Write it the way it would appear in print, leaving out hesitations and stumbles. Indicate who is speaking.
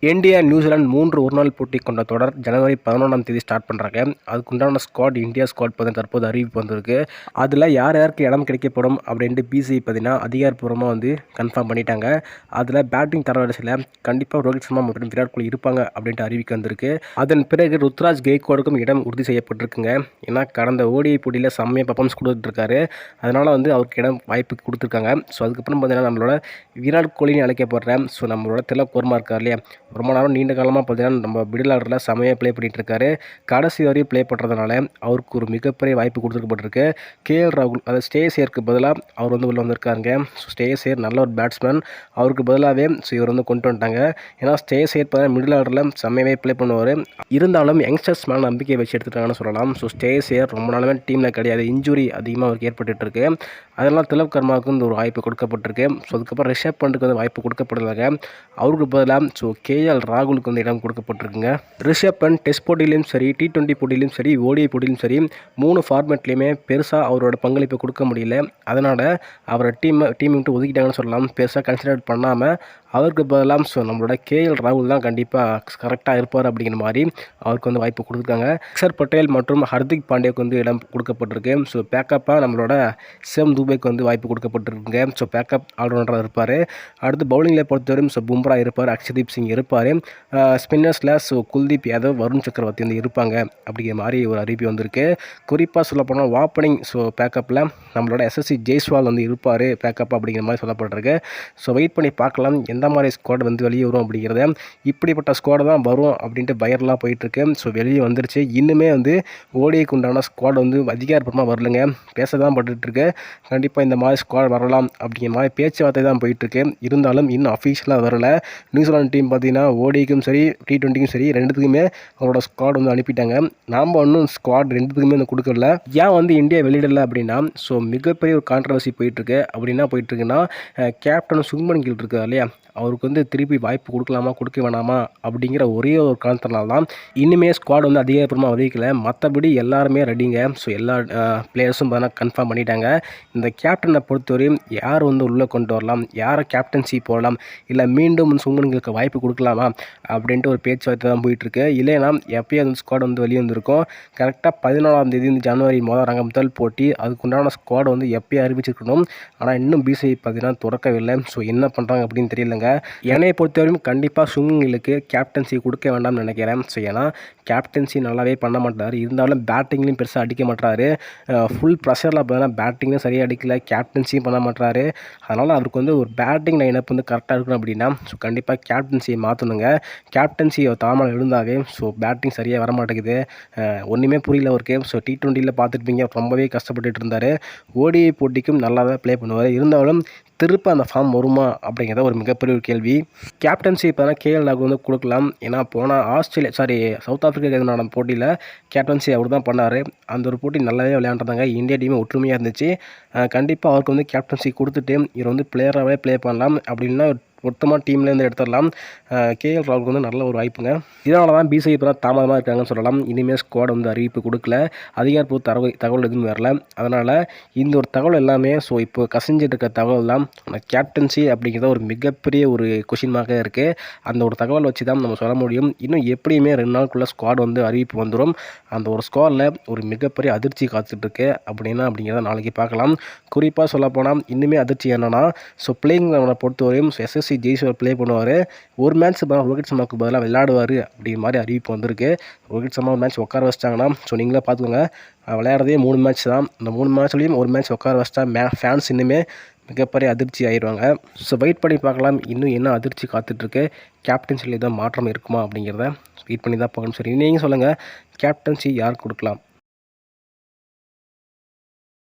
Speaker 1: India New Zealand 3 ஒருநாள் போட்டி கொண்ட தொடர் ஜனவரி 11ஆம் தேதி ஸ்டார்ட் பண்ணுறாங்க. அதுக்குண்டான ஸ்குவாட் இந்தியா ஸ்குவாட் பார்த்தீங்கன்னா தற்போது அறிவிப்பு வந்திருக்கு. அதில் யார் யாருக்கு இடம் கிடைக்கப்படும் அப்படின்ட்டு பிசிஐ பார்த்தீங்கன்னா அதிகாரப்பூர்வமாக வந்து கன்ஃபார்ம் பண்ணிட்டாங்க. அதில் பேட்டிங் தரவரிசையில் கண்டிப்பாக ரோஹித் சர்மா மற்றும் விராட் கோலி இருப்பாங்க அப்படின்ட்டு அறிவிக்க வந்திருக்கு. அதன் பிறகு ருத்ராஜ் கெய்க்வாடுக்கும் இடம் உறுதி செய்யப்பட்டிருக்குங்க. ஏன்னா கடந்த ஓடிஐ போட்டியில் செம்மையாக பர்ஃபார்மன்ஸ் கொடுத்துட்ருக்காரு. அதனால் வந்து அவருக்கு இடம் வாய்ப்பு கொடுத்துருக்காங்க. ஸோ அதுக்கப்புறம் பார்த்தீங்கன்னா நம்மளோட விராட் கோலின்னு அழைக்கப்படுற நம்மளோட திலக் வர்மா இருக்கார் இல்லையா, ரொம்ப நேரம் நீண்ட காலமாக பார்த்தீங்கன்னா நம்ம மிடில் ஆர்டரில் செமையாக ப்ளே பண்ணிகிட்டு இருக்காரு. கடைசி வரையும் ப்ளே பண்ணுறதுனால அவருக்கு ஒரு மிகப்பெரிய வாய்ப்பு கொடுத்துருக்கப்பட்டிருக்கு. கேஎல் ராகுல் அதாவது ஸ்டேயர்ஸ்க்கு பதிலாக அவர் வந்து உள்ள வந்திருக்காருங்க. ஸோ ஸ்டேயர்ஸ் நல்ல ஒரு பேட்ஸ்மேன், அவருக்கு பதிலாகவே இவர் வந்து கொண்டு வந்துட்டாங்க. ஏன்னா ஸ்டேயர்ஸ் பார்த்தீங்கன்னா மிடில் ஆர்டரில் செம்மையாகவே ப்ளே பண்ணுவார். இருந்தாலும் யங்ஸ்டர்ஸ் மேலே நம்பிக்கை வச்சு எடுத்துட்டாங்கன்னு சொல்லலாம். ஸோ ஸ்டேயர்ஸ் ரொம்ப நாளுமே டீமில் கிடையாது, இன்ஜுரி அதிகமாக அவருக்கு ஏற்பட்டுருக்கு. அதெல்லாம் திலக் வர்மாவுக்கு வந்து ஒரு வாய்ப்பு கொடுக்கப்பட்டிருக்கு. ஸோ அதுக்கப்புறம் ரிஷப் பண்ட்டுக்கு வந்து வாய்ப்பு கொடுக்கப்படுறாங்க. அவருக்கு பதிலாக கேஎல் ராகுலுக்கு வந்து இடம் கொடுக்கப்பட்டிருக்குங்க. ரிஷப் பண்ட் டெஸ்ட் போட்டியிலும் சரி, T20 போட்டியிலும் சரி, ஓடிஐ போட்டியிலும் சரி 3 ஃபார்மேட்லேயுமே பெருசாக அவரோட பங்களிப்பை கொடுக்க முடியல. அதனால் அவரை டீம் விட்டு ஒதுக்கிட்டாங்கன்னு சொல்லலாம். பெருசாக கன்சிடர் பண்ணாமல் அவருக்கு பதிலாக நம்மளோட கேஎல் ராகுல் தான் கண்டிப்பாக கரெக்டாக இருப்பார் அப்படிங்கிற மாதிரி அவருக்கு வந்து வாய்ப்பு கொடுத்துருக்காங்க. அக்ஷர் பட்டேல் மற்றும் ஹர்திக் பாண்டியாவுக்கு வந்து இடம் கொடுக்கப்பட்டிருக்கு. ஸோ பேக்கப்பாக நம்மளோட சிவம் துபேக்கு வந்து வாய்ப்பு கொடுக்கப்பட்டிருக்குங்க. ஸோ பேக்கப் ஆல்ரவுண்டராக இருப்பார். அடுத்து பவுலிங்கில் பொறுத்தவரையும் பும்ரா இருப்பார், அக்ஷதீப் சிங் இருப்பார். ஸ்பின்னர்ஸில் குல்தீப் யாதவ், வருண் சக்கரவர்த்தி வந்து இருப்பாங்க அப்படிங்கிற மாதிரி ஒரு அறிவிப்பு வந்திருக்கு. குறிப்பாக சொல்லப்போனால் ஓப்பனிங் பேக்கப்பில் நம்மளோட SSC ஜெய்ஸ்வால் வந்து இருப்பார் பேக்கப் அப்படிங்கிற மாதிரி சொல்லப்பட்டிருக்கு. ஸோ வெயிட் பண்ணி பார்க்கலாம் எந்த மாதிரி ஸ்குவாட் வந்து வெளியே வரும் அப்படிங்கிறத. இப்படிப்பட்ட ஸ்குவாட் தான் வரும் அப்படின்ட்டு பயர்லாம் போயிட்டுருக்கு. ஸோ வெளியே வந்துருச்சு. இன்னுமே வந்து ஓடிஐக்கு உண்டான ஸ்குவாட் வந்து அதிகாரப்பூர்வமாக வரலுங்க, பேச தான் பட்டுருக்கு. கண்டிப்பாக இந்த மாதிரி ஸ்குவாட் வரலாம் அப்படிங்கிற மாதிரி பேச்சுவார்த்தை தான் போயிட்டுருக்கு. இருந்தாலும் இன்னும் அஃபீஷியலாக வரல. நியூசிலாந்து டீம் பார்த்தீங்கன்னா ஓடிக்கும் சரி T20க்கும் சரி ரெண்டுத்துக்குமே அவரோட ஸ்குவாட் வந்து அனுப்பிட்டாங்க. நாம் இன்னும் ஸ்குவாட் ரெண்டுத்துக்குமே வந்து கொடுக்கல. ஏன் வந்து இந்தியா வெளியிடலை அப்படின்னா, ஸோ மிகப்பெரிய ஒரு கான்ட்ரவர்சி போயிட்டுருக்கு. அப்படின்னா போயிட்டுருக்குன்னா கேப்டன் சுக்மன் கில் இருக்கார் இல்லையா, அவருக்கு வந்து திருப்பி வாய்ப்பு கொடுக்கலாமா கொடுக்க வேணாமா அப்படிங்கிற ஒரே ஒரு காரணத்தினால தான் இன்னுமே ஸ்குவாட் வந்து அதிகாரப்பூர்வமாக அறிவிக்கலை. மற்றபடி எல்லாருமே ரெடிங்க. ஸோ எல்லா பிளேயர்ஸும் பார்த்தா கன்ஃபார்ம் பண்ணிட்டாங்க. இந்த கேப்டனை பொறுத்தவரையும் யார் வந்து உள்ளே கொண்டு வரலாம், யாரை கேப்டன்சி போடலாம், இல்லை மீண்டும் சுமன்களுக்கு வாய்ப்பு கொடுக்கலாமா அப்படின்ட்டு ஒரு பேச்சுவார்த்தை தான் போயிட்டுருக்கு. இல்லைன்னா எப்போயும் அந்த ஸ்குவாட் வந்து வெளியே வந்திருக்கும். கரெக்டாக 14ஆம் தேதி ஜனவரி முதல் போட்டி, அதுக்குண்டான ஸ்குவாட் வந்து எப்போயும் அறிவிச்சிருக்கணும். ஆனால் இன்னும் பிசிஐ பார்த்தீங்கன்னா துறக்கவில்லை. ஸோ என்ன பண்ணுறாங்க அப்படின்னு தெரியலங்க. என்னை பொறுத்தவரையும் கண்டிப்பாக சுமன்களுக்கு கேப்டன்சி கொடுக்க வேண்டாம்னு நினைக்கிறேன். ஸோ ஏன்னா கேப்டன்சி நல்லாவே பண்ண மாட்டார். இருந்தாலும் பேட்டிங்லையும் பெருசாக அடிக்க மாட்டாரு. ஃபுல் ப்ரெஷரில் பார்த்தீங்கன்னா பேட்டிங்கும் சரியாக அடிக்கல, கேப்டன்சியும் பண்ண மாட்டாரு. அதனால் அவருக்கு வந்து ஒரு பேட்டிங் லைனப் வந்து கரெக்டாக இருக்கணும் அப்படின்னா ஸோ கண்டிப்பாக கேப்டன்சியை மாற்றணுங்க. கேப்டன்சி தாமல் இருந்தாவே ஸோ பேட்டிங் சரியாக வர மாட்டேங்குது. ஒன்றுமே புரியல அவருக்கு. ஸோ T20யில் பார்த்துருப்பீங்க, ரொம்பவே கஷ்டப்பட்டுட்டு இருந்தார். ஓடிஐ போட்டிக்கும் நல்லா தான் ப்ளே பண்ணுவார். இருந்தாலும் திருப்ப அந்த ஃபார்ம் வருமா அப்படிங்கிறத ஒரு மிகப்பெரிய ஒரு கேள்வி. கேப்டன்சி இப்போ கேஎல் ராகுல் வந்து கொடுக்கலாம். ஏன்னா போனால் சவுத் ஆஃப்ரிக்கா எதிரான போட்டியில் கேப்டன்சி அவர் தான் பண்ணார். அந்த ஒரு போட்டி நல்லாவே விளையாண்டுருந்தாங்க. இந்தியா டீமே ஒற்றுமையாக இருந்துச்சு. கண்டிப்பாக அவருக்கு வந்து கேப்டன்சி கொடுத்துட்டு இவர் வந்து பிளேயராகவே ப்ளே பண்ணலாம். அப்படின்னா மொத்தமாக டீம்லேருந்து எடுத்துடலாம். கேஎல் ராகுல் வந்து நல்ல ஒரு வாய்ப்புங்க. இதனால தான் பிசிஐ இப்போ தான் தாமதமாக இருக்காங்கன்னு சொல்லலாம். இனிமேல் ஸ்குவாட் வந்து அறிவிப்பு கொடுக்கல, அதிகாரப்பூர்வ தகவல் எதுவும் வரல. அதனால் இந்த ஒரு தகவல் எல்லாமே இப்போ கசிஞ்சிட்டு இருக்க தகவல் தான். கேப்டன்சி அப்படிங்கிறத ஒரு மிகப்பெரிய ஒரு கொஷின் மார்க்காக இருக்குது. அந்த ஒரு தகவல் வச்சு தான் நம்ம சொல்ல முடியும். இன்னும் எப்படியுமே 2 நாளுக்குள்ளே ஸ்குவாட் வந்து அறிவிப்பு வந்துடும். அந்த ஒரு ஸ்குவாடில் ஒரு மிகப்பெரிய அதிர்ச்சி காத்துட்ருக்கு. அப்படிங்கிறத நாளைக்கு பார்க்கலாம். குறிப்பாக சொல்லப்போனால் இன்னுமே அதிர்ச்சி என்னென்னா பிளேயிங் பொறுத்தவரையும் SSC ஜெய்ஸ்வால் ப்ளே பண்ணுவார். ஒரு மேட்ச் ரோஹித் சர்மாவுக்கு பதிலாக விளையாடுவார் அப்படிங்கிற மாதிரி அறிவிப்பு வந்திருக்கு. ரோஹித் சர்மா ஒரு மேட்ச் உட்கார வச்சிட்டாங்கன்னா நீங்களே பார்த்துக்கோங்க, விளையாடுறதே 3 மேட்ச் தான். இந்த 3 மேட்ச்லேயும் ஒரு மேட்ச் உட்கார வச்சிட்டா ஃபேன்ஸ் இன்னுமே மிகப்பெரிய அதிர்ச்சி ஆயிடுவாங்க. ஸோ வெயிட் பண்ணி பார்க்கலாம் இன்னும் என்ன அதிர்ச்சி காத்துட்ருக்கு. கேப்டன்சியில் ஏதாவது மாற்றம் இருக்குமா அப்படிங்கிறத வெயிட் பண்ணி தான் பார்க்கணும். சரி, நீங்கள் சொல்லுங்கள், கேப்டன்சி யார் கொடுக்கலாம்?